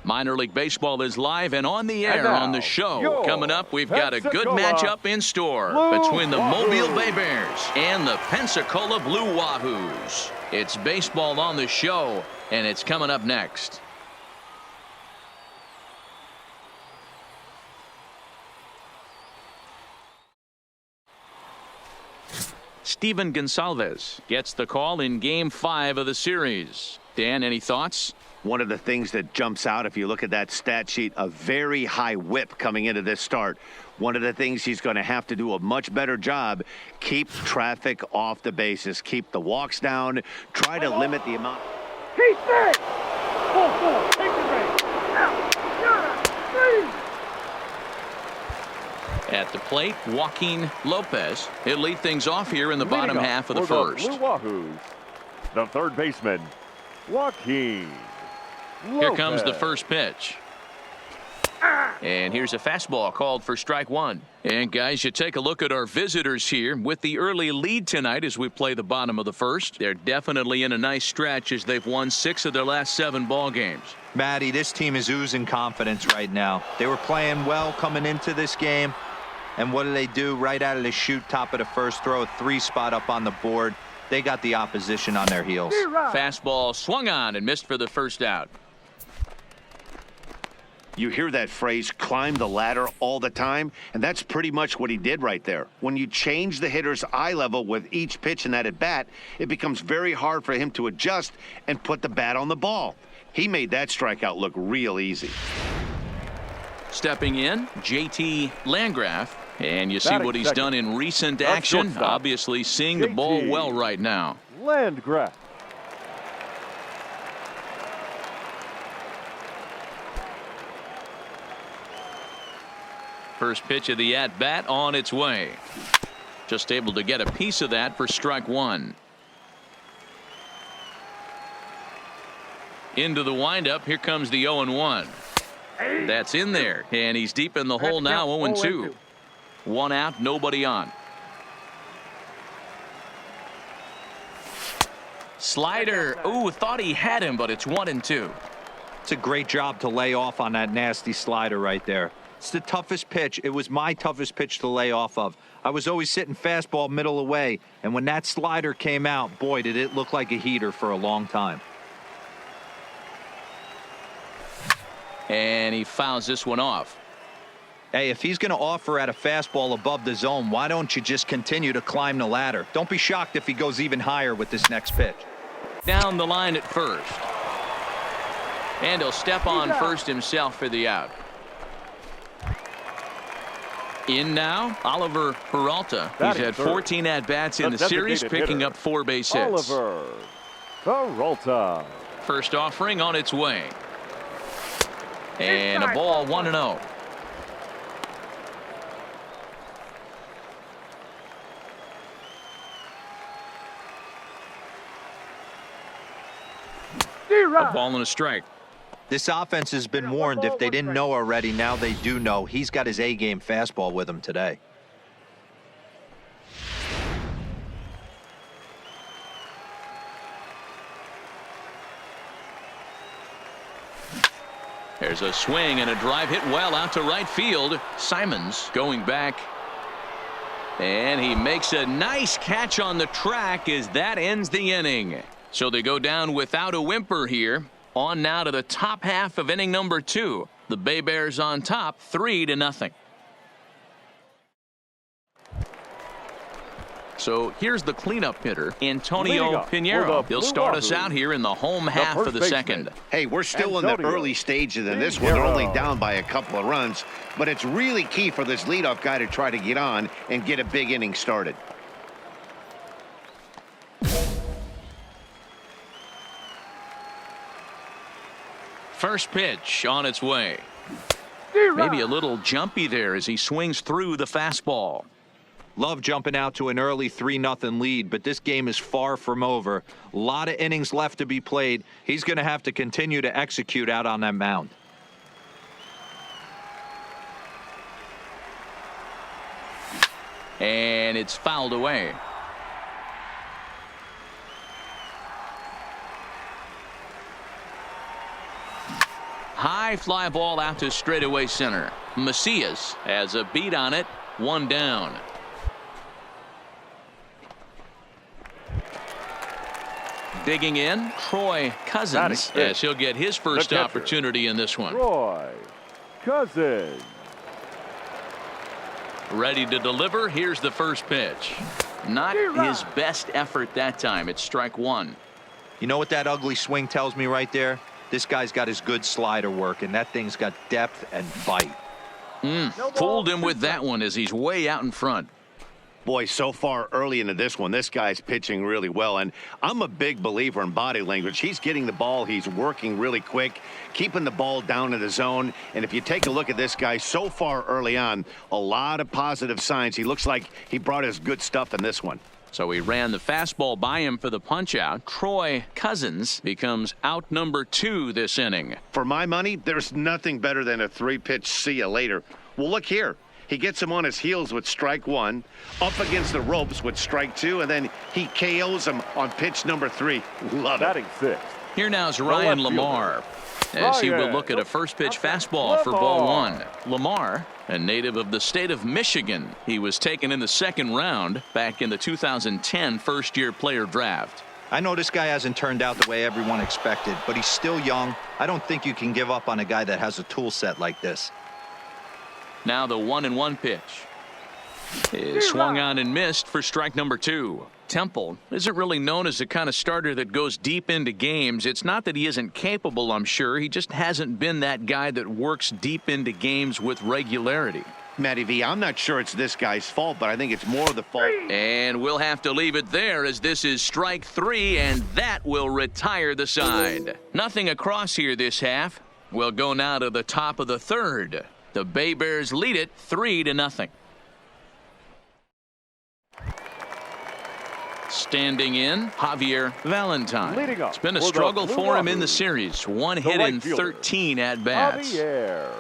Minor League Baseball is live and on the air on the show. Coming up, we've got a good matchup in store between the Mobile Bay Bears and the Pensacola Blue Wahoos. It's baseball on the show, and it's coming up next. Steven Gonsalves gets the call in Game 5 of the series. Dan, any thoughts? One of the things that jumps out, if you look at that stat sheet, a very high whip coming into this start. One of the things he's going to have to do a much better job, keep traffic off the bases, keep the walks down, try to limit the amount. He's there! 4-4, take the base. Out, three. At the plate, Joaquin Lopez. He'll lead things off here in the bottom half of the first. Blue Wahoos, the third baseman, Joaquin Lopez. Here comes the first pitch. And here's a fastball called for strike one. And guys, you take a look at our visitors here with the early lead tonight as we play the bottom of the first. They're definitely in a nice stretch as they've won 6 of their last 7 ball games. Matty, this team is oozing confidence right now. They were playing well coming into this game. And what do? Right out of the chute, top of the first, throw a 3 spot up on the board. They got the opposition on their heels. Fastball swung on and missed for the first out. You hear that phrase, climb the ladder, all the time, and that's pretty much what he did right there. When you change the hitter's eye level with each pitch in that at-bat, it becomes very hard for him to adjust and put the bat on the ball. He made that strikeout look real easy. Stepping in, JT Landgraf. And you see what he's done in recent action. Obviously seeing the ball well right now. Landgraf. First pitch of the at-bat on its way. Just able to get a piece of that for strike one. Into the windup. Here comes the 0-1. That's in there. And he's deep in the hole now, 0-2. 1 out, nobody on. Slider. Ooh, thought he had him, but it's 1-2. It's a great job to lay off on that nasty slider right there. It's the toughest pitch. It was my toughest pitch to lay off of. I was always sitting fastball middle away, and when that slider came out, boy, did it look like a heater for a long time. And he fouls this one off. Hey, if he's going to offer at a fastball above the zone, why don't you just continue to climb the ladder? Don't be shocked if he goes even higher with this next pitch. Down the line at first. And he'll step on first himself for the out. In now, Oliver Peralta. He's had 14 at-bats in the series, picking up 4 base hits. Oliver Peralta. First offering on its way. And a ball, 1-0. A ball and a strike. This offense has been warned. If they didn't know already, now they do know. He's got his A-game fastball with him today. There's a swing and a drive hit well out to right field. Simons going back. And he makes a nice catch on the track as that ends the inning. So they go down without a whimper here. On now to the top half of inning number 2. The Bay Bears on top, 3-0. So here's the cleanup hitter, Antonio Pinheiro. He'll start us out here in the home half of the second. Hey, we're still in the early stages of this one. They're only down by a couple of runs, but it's really key for this leadoff guy to try to get on and get a big inning started. First pitch on its way. Maybe a little jumpy there as he swings through the fastball. Love jumping out to an early 3-0 lead, but this game is far from over. A lot of innings left to be played. He's going to have to continue to execute out on that mound. And it's fouled away. High fly ball out to straightaway center. Macias has a beat on it. One down. Digging in, Troy Cousins, as he'll get his first opportunity in this one. Troy Cousins. Ready to deliver. Here's the first pitch. Not his best effort that time. It's strike one. You know what that ugly swing tells me right there? This guy's got his good slider work, and that thing's got depth and bite. Fooled him with that one as he's way out in front. Boy, so far early into this one, this guy's pitching really well, and I'm a big believer in body language. He's getting the ball, he's working really quick, keeping the ball down in the zone, and if you take a look at this guy so far early on, a lot of positive signs. He looks like he brought his good stuff in this one. So he ran the fastball by him for the punch-out. Troy Cousins becomes out number 2 this inning. For my money, there's nothing better than a 3-pitch see you later. Well, look here. He gets him on his heels with strike 1, up against the ropes with strike 2, and then he KOs him on pitch number 3. Love it. Batting sixth. Here now is Ryan Lamar, as he will look at a first pitch fastball for ball 1. Lamar, a native of the state of Michigan. He was taken in the second round back in the 2010 first-year player draft. I know this guy hasn't turned out the way everyone expected, but he's still young. I don't think you can give up on a guy that has a tool set like this. Now the 1-1 pitch is swung on and missed for strike number 2. Temple isn't really known as the kind of starter that goes deep into games. It's not that he isn't capable, I'm sure. He just hasn't been that guy that works deep into games with regularity. Matty V, I'm not sure it's this guy's fault, but I think it's more the fault. And we'll have to leave it there as this is strike 3, and that will retire the side. Nothing across here this half. We'll go now to the top of the third. The Bay Bears lead it 3-0. Standing in, Javier Valentine. Leading up It's been a for the struggle Blue for him in the Jays, series. One the hit right in fielder, 13 at-bats. Javier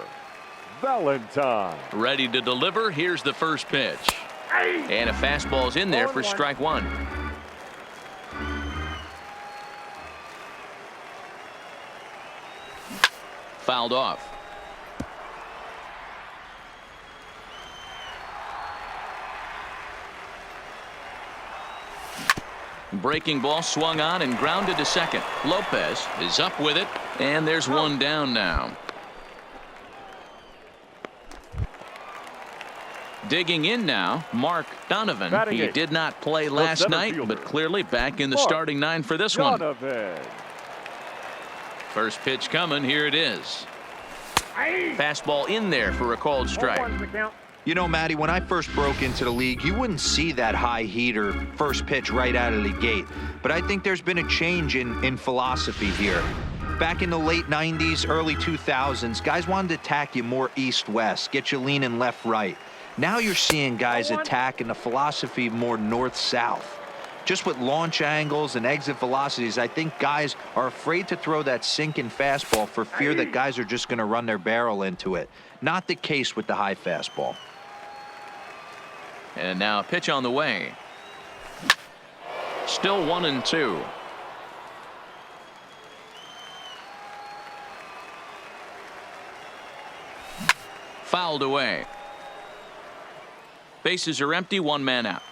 Valentine. Ready to deliver. Here's the first pitch. And a fastball's in there for strike 1. Fouled off. Breaking ball swung on and grounded to second. Lopez is up with it, and there's one down now. Digging in now, Mark Donovan. He did not play last night, but clearly back in the starting 9 for this one. First pitch coming. Here it is. Fastball in there for a called strike. You know, Matty, when I first broke into the league, you wouldn't see that high heater first pitch right out of the gate. But I think there's been a change in philosophy here. Back in the late 90s, early 2000s, guys wanted to attack you more east-west, get you leaning left-right. Now you're seeing guys attack in a philosophy more north-south. Just with launch angles and exit velocities, I think guys are afraid to throw that sinking fastball for fear that guys are just going to run their barrel into it. Not the case with the high fastball. And now a pitch on the way. Still 1-2. Fouled away. Bases are empty, one man out.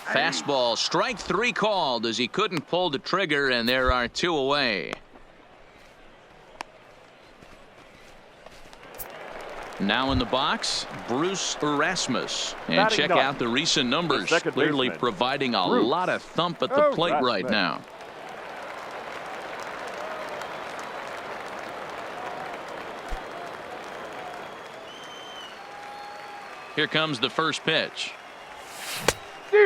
Fastball, strike 3 called as he couldn't pull the trigger, and there are 2 away. Now in the box, Bruce Erasmus. And check out the recent numbers. Clearly providing a lot of thump at the plate right now. Here comes the first pitch.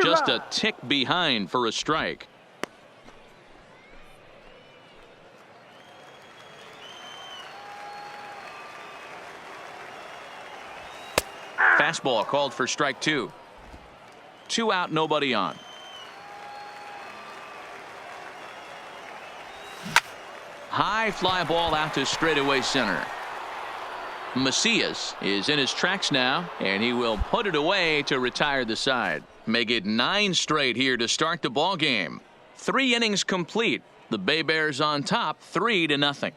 Just a tick behind for a strike. Fastball called for strike 2. 2 out, nobody on. High fly ball out to straightaway center. Macias is in his tracks now, and he will put it away to retire the side. Make it 9 straight here to start the ball game. 3 innings complete. The Bay Bears on top 3-0.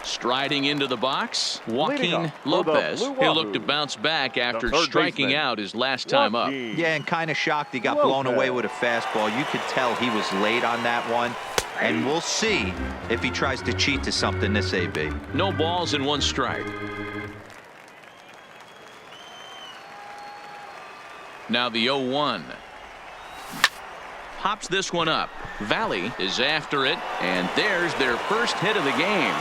Striding into the box, Joaquin Lopez. He'll look to bounce back after striking out his last time up. Yeah, and kind of shocked he got blown away with a fastball. You could tell he was late on that one. And we'll see if he tries to cheat to something this AB. No balls and 1 strike. Now the 0-1. Pops this one up. Valley is after it, and there's their first hit of the game.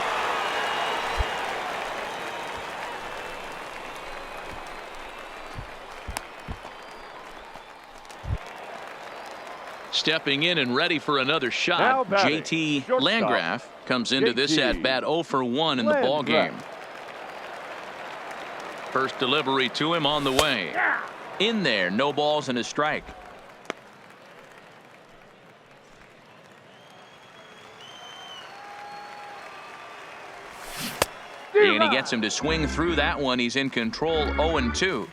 Stepping in and ready for another shot, JT Landgraf comes into this at-bat 0 for 1 in the ball game. First delivery to him on the way. In there, no balls and a strike. And he gets him to swing through that one. He's in control, 0-2.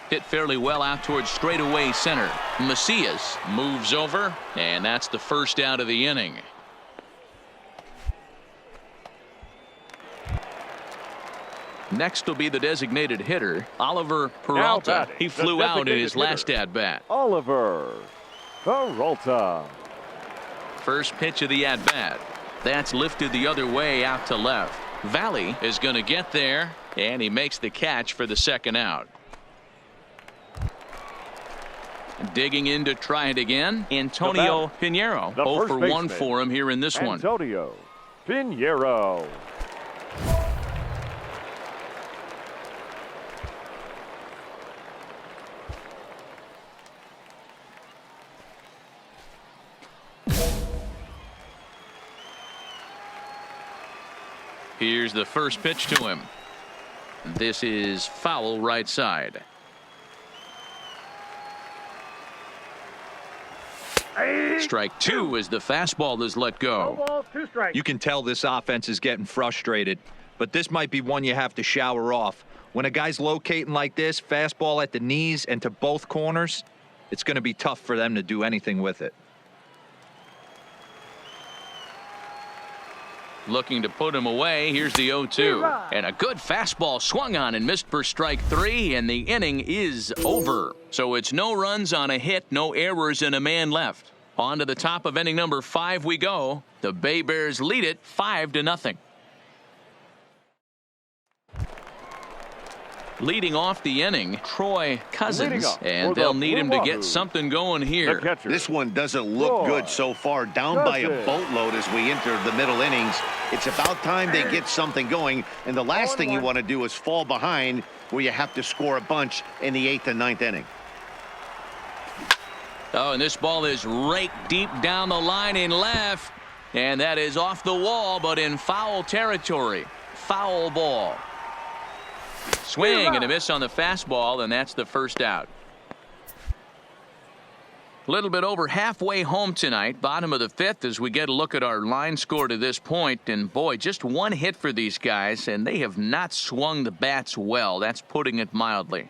Hit fairly well out towards straightaway center. Macias moves over, and that's the first out of the inning. Next will be the designated hitter, Oliver Peralta. He flew out in his last at-bat. Oliver Peralta. First pitch of the at-bat. That's lifted the other way out to left. Valley is going to get there, and he makes the catch for the second out. Digging in to try it again, Antonio Pinheiro. 0 for 1 for him here in this one. Antonio Pinheiro. Here's the first pitch to him. This is foul right side. Strike 2 as the fastball is let go. 2 balls, 2 strikes. You can tell this offense is getting frustrated, but this might be one you have to shower off. When a guy's locating like this, fastball at the knees and to both corners, it's going to be tough for them to do anything with it. Looking to put him away. Here's the 0-2. And a good fastball swung on and missed for strike 3, and the inning is over. So it's no runs on a hit, no errors, and a man left. On to the top of inning number 5 we go. The Bay Bears lead it 5-0. Leading off the inning, Troy Cousins, and they'll need him to get something going here. This one doesn't look good so far. Down by a boatload as we enter the middle innings. It's about time they get something going, and the last thing you want to do is fall behind where you have to score a bunch in the 8th and 9th inning. Oh, and this ball is raked deep down the line in left, and that is off the wall, but in foul territory. Foul ball. Swing and a miss on the fastball, and that's the first out. A little bit over halfway home tonight, bottom of the 5th, as we get a look at our line score to this point. And boy, just 1 hit for these guys, and they have not swung the bats well. That's putting it mildly.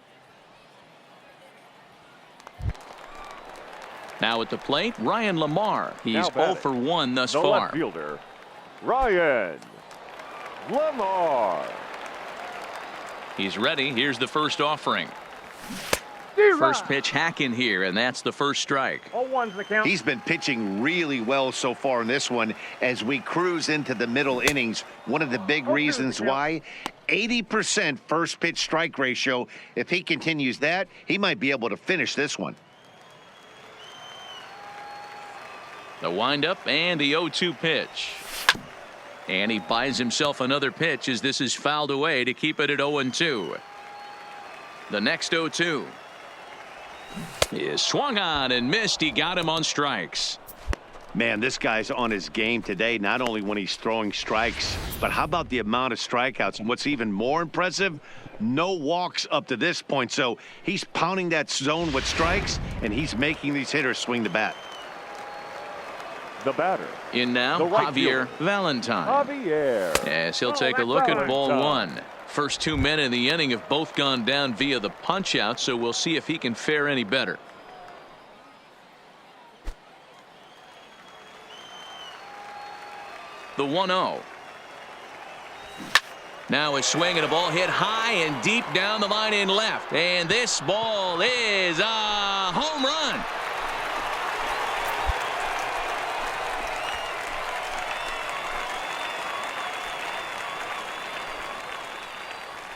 Now at the plate, Ryan Lamar. He's 0 for 1 thus far. Left fielder, Ryan Lamar. He's ready. Here's the first offering. First pitch hack in here, and that's the first strike. 0-1's the count. He's been pitching really well so far in this one as we cruise into the middle innings. One of the big reasons why, 80% first pitch strike ratio. If he continues that, he might be able to finish this one. The windup and the 0-2 pitch. And he buys himself another pitch as this is fouled away to keep it at 0-2. The next 0-2 is swung on and missed. He got him on strikes. Man, this guy's on his game today, not only when he's throwing strikes, but how about the amount of strikeouts? And what's even more impressive, no walks up to this point. So he's pounding that zone with strikes, and he's making these hitters swing the bat. The batter. In now, the right Javier fielder, Valentine. Javier. Yes, he'll take a look at ball 1. First 2 men in the inning have both gone down via the punch out, so we'll see if he can fare any better. The 1-0. Now a swing and a ball hit high and deep down the line in left. And this ball is a home run.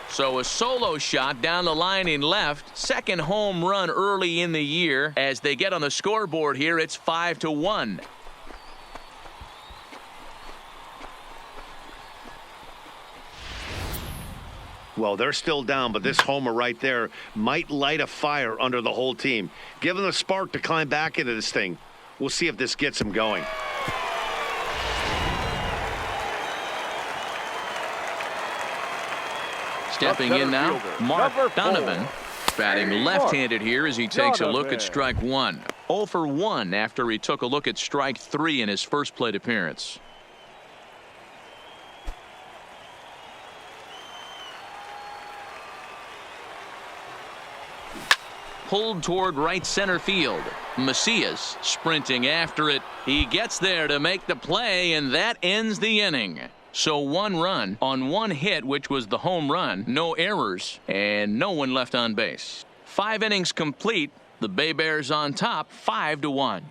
So a solo shot down the line in left. Second home run early in the year. As they get on the scoreboard here, it's 5-1. Well, they're still down, but this homer right there might light a fire under the whole team. Give them a spark to climb back into this thing. We'll see if this gets them going. Stepping in now, Mark Donovan, batting left-handed here as he takes a look at strike one. 0 for 1 after he took a look at strike 3 in his first plate appearance. Pulled toward right center field. Macias sprinting after it. He gets there to make the play, and that ends the inning. So 1 run on 1 hit, which was the home run, no errors, and no one left on base. 5 innings complete. The Bay Bears on top, 5-1.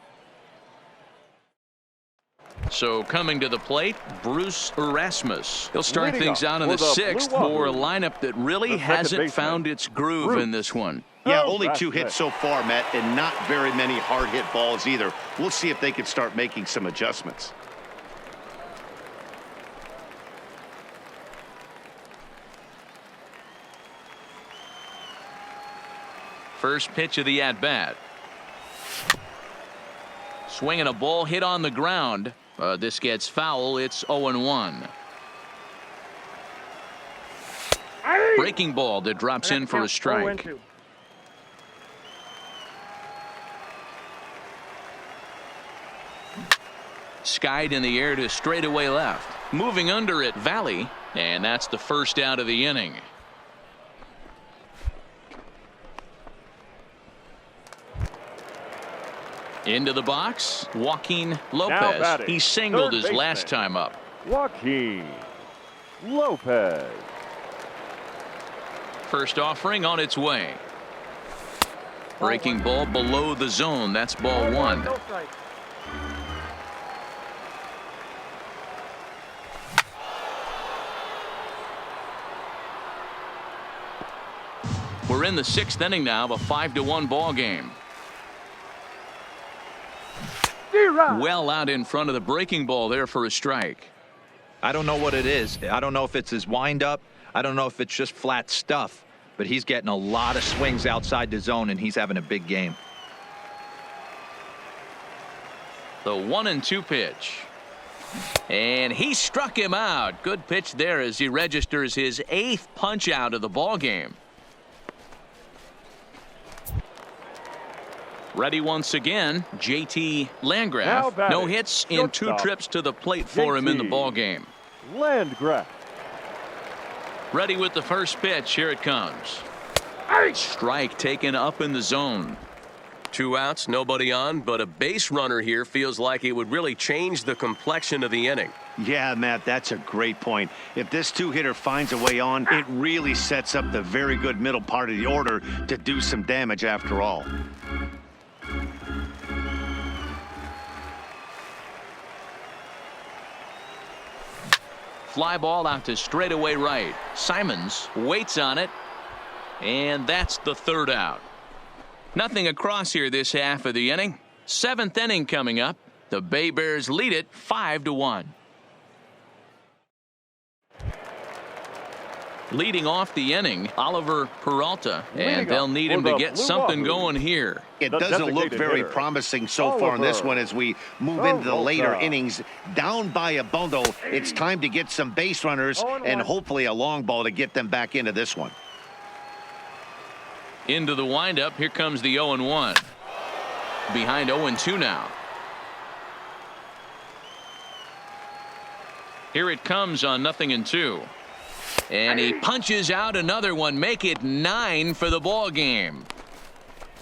So coming to the plate, Bruce Erasmus. He'll start things out in the 6th for a lineup that really hasn't found its groove in this one. Yeah, only 2 hits so far, Matt, and not very many hard hit balls either. We'll see if they can start making some adjustments. First pitch of the at-bat. Swinging a ball hit on the ground. This gets foul. It's 0-1. Breaking ball that drops in for a strike. Skied in the air to straightaway left. Moving under it, Valley, and that's the first out of the inning. Into the box, Joaquin Lopez. He singled his last time up. Joaquin Lopez. First offering on its way. Breaking ball below the zone. That's ball 1. We're in the 6th inning now of a 5-1 ball game. Well out in front of the breaking ball there for a strike. I don't know what it is. I don't know if it's his windup. I don't know if it's just flat stuff. But he's getting a lot of swings outside the zone, and he's having a big game. The 1-2 pitch. And he struck him out. Good pitch there as he registers his 8th punch out of the ball game. Ready once again, JT Landgraf. No hits in 2 trips to the plate for him in the ball game. Landgraf. Ready with the first pitch. Here it comes. Strike taken up in the zone. 2 outs, nobody on, but a base runner here feels like it would really change the complexion of the inning. Yeah, Matt, that's a great point. If this 2-hitter finds a way on, it really sets up the very good middle part of the order to do some damage after all. Fly ball out to straightaway right. Simons waits on it, and that's the 3rd out. Nothing across here this half of the inning. 7th inning coming up. The Bay Bears lead it 5-1. Leading off the inning, Oliver Peralta, and they'll need him to get something going here. It doesn't look very promising so far in this one as we move into the later innings. Down by a bundle, it's time to get some base runners and hopefully a long ball to get them back into this one. Into the windup, here comes the 0-1. Behind 0-2 now. Here it comes on 0-2. And he punches out another one. Make it 9 for the ball game.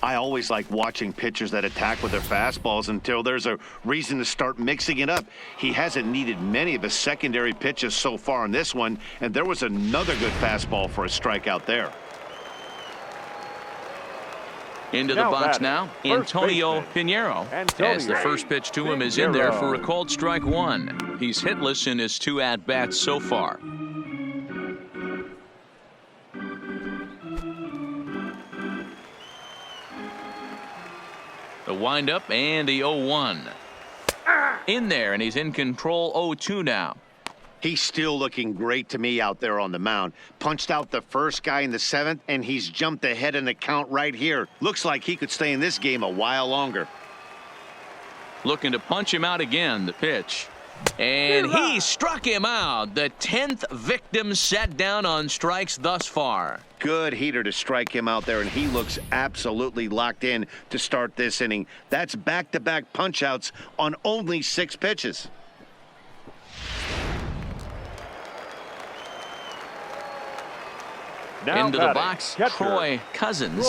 I always like watching pitchers that attack with their fastballs until there's a reason to start mixing it up. He hasn't needed many of his secondary pitches so far in this one, and there was another good fastball for a strikeout there. Into the box now, Antonio Pinheiro, as the first pitch to him is in there for a called strike one. He's hitless in his 2 at-bats so far. The windup and the 0-1. In there, and he's in control 0-2 now. He's still looking great to me out there on the mound. Punched out the first guy in the 7th, and he's jumped ahead in the count right here. Looks like he could stay in this game a while longer. Looking to punch him out again, the pitch. And he struck him out. The 10th victim set down on strikes thus far. Good heater to strike him out there, and he looks absolutely locked in to start this inning. That's back-to-back punch-outs on only 6 pitches. Now into the batting, box, catcher, Troy Cousins.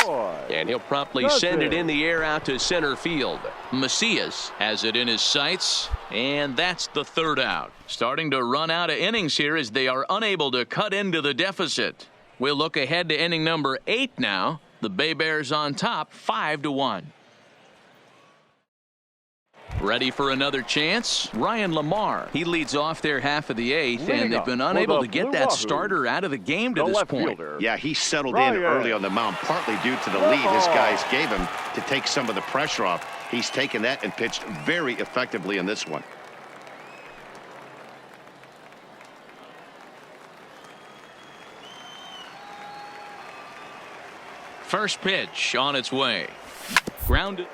And he'll promptly send it in the air out to center field. Macias has it in his sights, and that's the 3rd out. Starting to run out of innings here as they are unable to cut into the deficit. We'll look ahead to inning number 8 now. The Bay Bears on top, 5-1. Ready for another chance? Ryan Lamar. He leads off their half of the 8th, and they've been unable to get that starter out of the game to this point. Yeah, he settled in early on the mound, partly due to the lead his guys gave him to take some of the pressure off. He's taken that and pitched very effectively in this one. First pitch on its way. Grounded.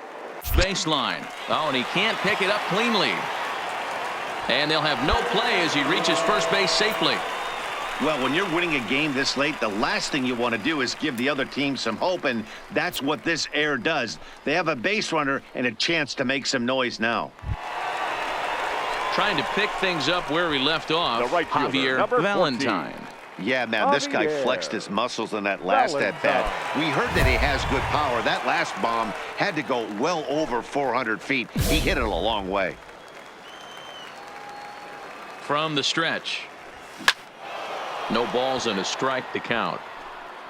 Baseline. Oh, and he can't pick it up cleanly. And they'll have no play as he reaches first base safely. Well, when you're winning a game this late, the last thing you want to do is give the other team some hope, and that's what this error does. They have a base runner and a chance to make some noise now. Trying to pick things up where we left off, Javier Valentine. Yeah, man, this guy flexed his muscles in that last at-bat. We heard that he has good power. That last bomb had to go well over 400 feet. He hit it a long way. From the stretch. No balls and a strike to count.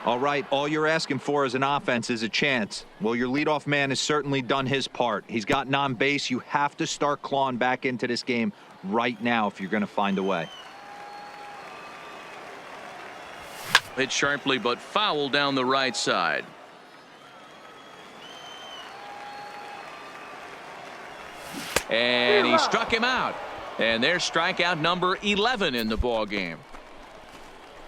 All right, all you're asking for as an offense is a chance. Well, your leadoff man has certainly done his part. He's gotten on base. You have to start clawing back into this game right now if you're going to find a way. Hit sharply but foul down the right side. And he struck him out. And there's strikeout number 11 in the ball game.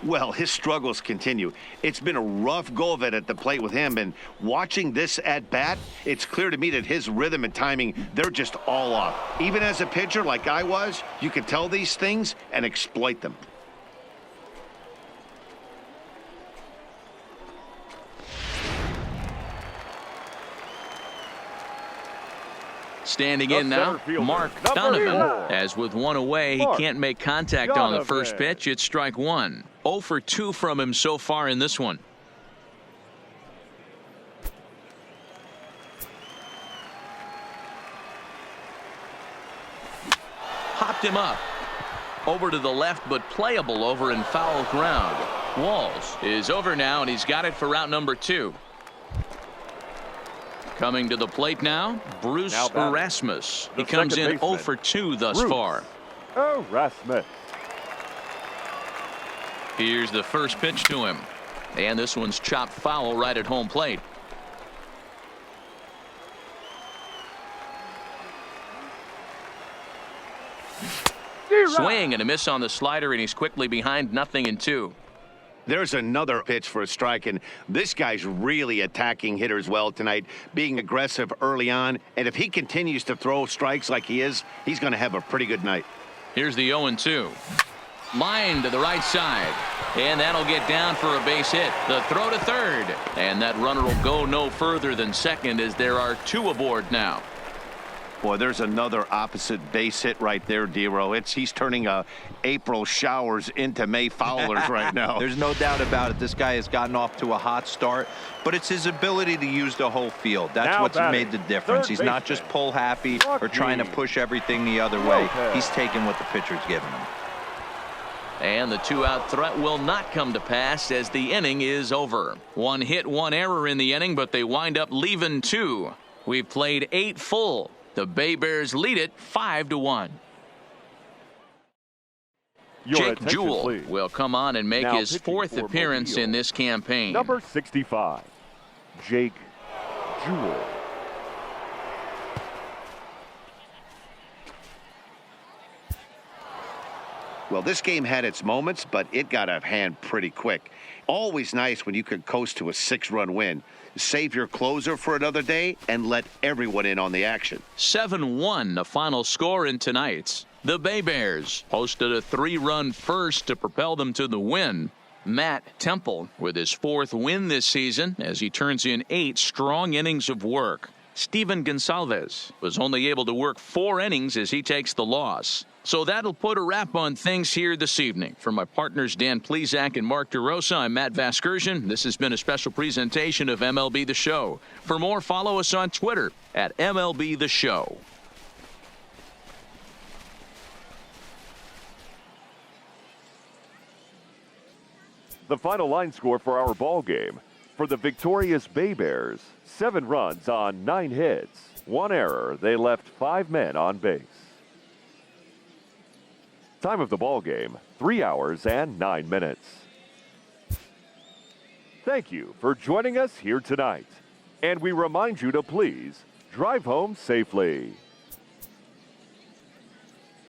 Well, his struggles continue. It's been a rough go of it at the plate with him, and watching this at-bat, it's clear to me that his rhythm and timing, they're just all off. Even as a pitcher like I was, you can tell these things and exploit them. Standing in now, Mark Donovan. As with one away, he can't make contact on the first pitch. It's strike one. 0 for 2 from him so far in this one. Popped him up. Over to the left, but playable over in foul ground. Walls is over now, and he's got it for route number 2. Coming to the plate now, Bruce Erasmus. He comes in 0 for 2 thus far. Erasmus. Here's the first pitch to him. And this one's chopped foul right at home plate. Swing and a miss on the slider, and he's quickly behind 0-2. There's another pitch for a strike, and this guy's really attacking hitters well tonight, being aggressive early on. And if he continues to throw strikes like he is, he's going to have a pretty good night. Here's the 0-2. Line to the right side. And that'll get down for a base hit. The throw to third. And that runner will go no further than second as there are 2 aboard now. Boy, there's another opposite base hit right there, Dero. He's turning April showers into May foulers right now. There's no doubt about it. This guy has gotten off to a hot start, but it's his ability to use the whole field. That's Now what's batting, made the difference. He's not just pull happy or trying to push everything the other way. He's taking what the pitcher's giving him. And the 2-out threat will not come to pass as the inning is over. 1 hit, 1 error in the inning, but they wind up leaving 2. We've played 8 full. The Bay Bears lead it 5-1. Jake Jewell will come on and make his 4th appearance in this campaign. Number 65, Jake Jewell. Well, this game had its moments, but it got out of hand pretty quick. Always nice when you could coast to a 6-run win. Save your closer for another day and let everyone in on the action. 7-1, the final score in tonight's. The Bay Bears posted a 3-run first to propel them to the win. Matt Temple with his 4th win this season as he turns in 8 strong innings of work. Steven Gonsalves was only able to work 4 innings as he takes the loss. So that'll put a wrap on things here this evening. For my partners Dan Plesac and Mark DeRosa, I'm Matt Vasgersian. This has been a special presentation of MLB The Show. For more, follow us on Twitter at MLB The Show. The final line score for our ball game. For the victorious Bay Bears, 7 runs on 9 hits, 1 error. They left 5 men on base. Time of the ball game, 3 hours and 9 minutes. Thank you for joining us here tonight. And we remind you to please drive home safely.